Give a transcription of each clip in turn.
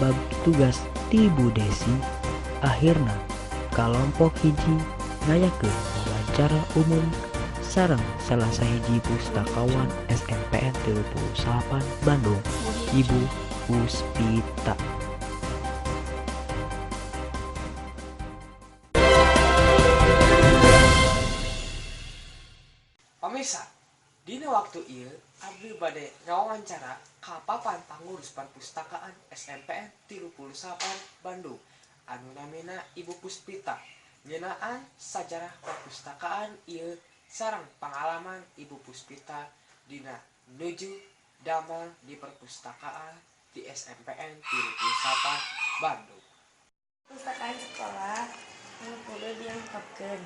sabab tugas ti Bu Desi. Akhirna kalompok hiji ngayakeun wawancara umum sareng salah sahiji pustakawan SMPN 38 Bandung, Ibu Puspita. Pemirsa, dina waktu ieu abdi bade ngawawancara ka papan pangurus perpustakaan SMPN 38 Bandung anu namina Ibu Puspita ngeunaan sajarah perpustakaan ieu sareng pengalaman Ibu Puspita dina nuju damel di perpustakaan di SMPN 38 Bandung. Pustakaan sekolah anu kudu dilengkapkeun.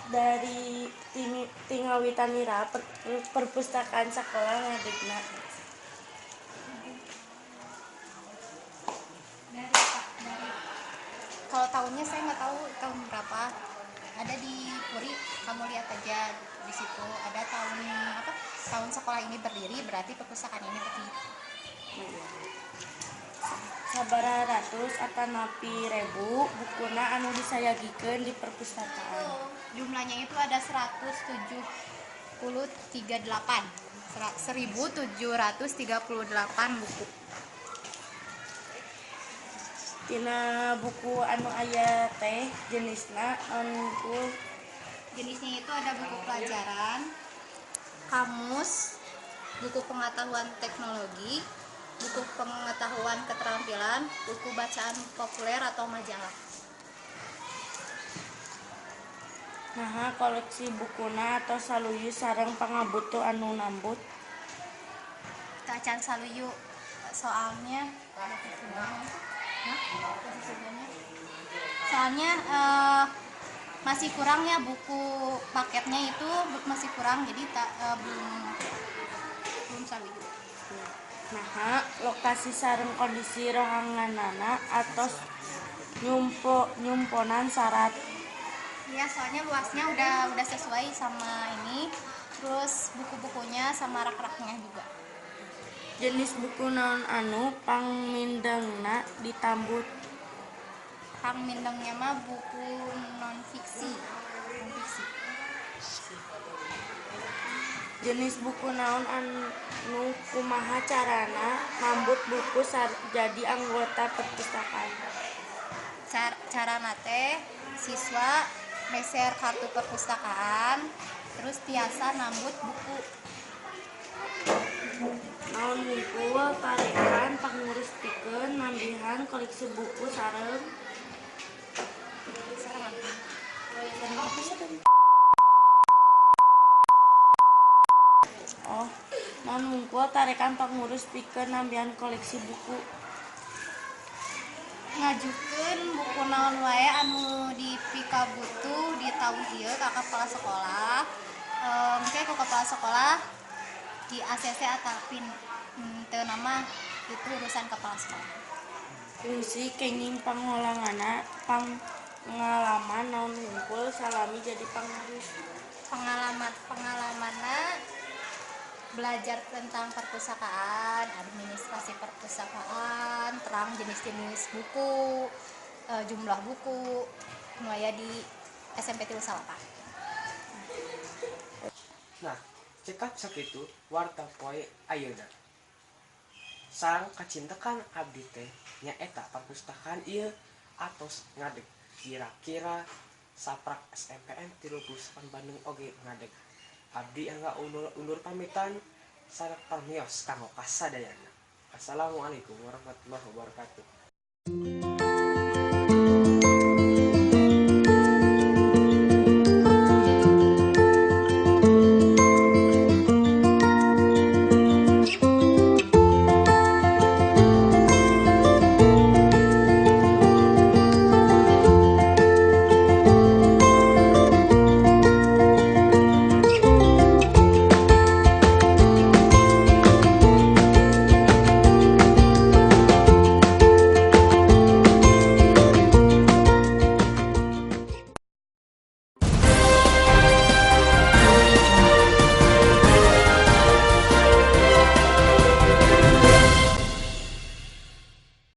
Dari tingawitan nira perpustakaan sekolah ngadegna. Kalau tahunnya saya nggak tahu tahun berapa. Ada di Puri, kamu lihat aja di situ. Ada tahun sekolah ini berdiri, berarti perpustakaan ini berdiri. Sabaraha ratus atanapi ribu bukuna anu disayagikeun di perpustakaan. Jumlahnya itu ada 1738 buku. Tina buku anu aya teh jenisna unggul. Jenisnya itu ada buku pelajaran, kamus, buku pengetahuan teknologi, buku pengetahuan keterampilan, buku bacaan populer atau majalah. Nah, koleksi bukuna atau saluyu sareng pangabutu anu nambut. Tacan saluyu soalnya masih kurang ya, buku paketnya itu masih kurang, jadi belum saluyu. Nah, lokasi sareng kondisi rohanganana atau nyumponan syarat. Ya, soalnya luasnya udah sesuai sama ini, terus buku-bukunya sama rak-raknya juga. Jenis buku naon anu pangmindengna ditambut. Pangmindengnya mah buku non-fiksi. Jenis buku naon anu kumaha carana nambut buku jadi anggota perpustakaan. Carana teh siswa meser kartu perpustakaan, terus tiasa nambut buku. Naon hungkul tarekan pangurus pikeun nambihan koleksi buku sareng naon hungkul tarekan pangurus pikeun nambihan koleksi buku. Ngajukeun buku naon wae anu dipikabutuh di tahun ieu ka kepala sekolah. Engke ku kepala sekolah di ACC atau PIN teu nama itu urusan kepala sekolah. Fungsi kenging pangolangana pengalaman naon hungkul salami jadi pangurus. Pengalamanna belajar tentang perpustakaan, administrasi perpustakaan, terang jenis-jenis buku, jumlah buku, mulai di SMP 38. Nah, cekat sakitu warta poe ayeuna. Sareng kacintakan abdi teh nyaeta perpustakaan ieu atos ngadeg. Kira-kira saprak SMPN 38 Bandung oge ngadeg. Abdi angga undur pamitan sareng parmios kanggo kasadayana. Assalamualaikum warahmatullahi wabarakatuh.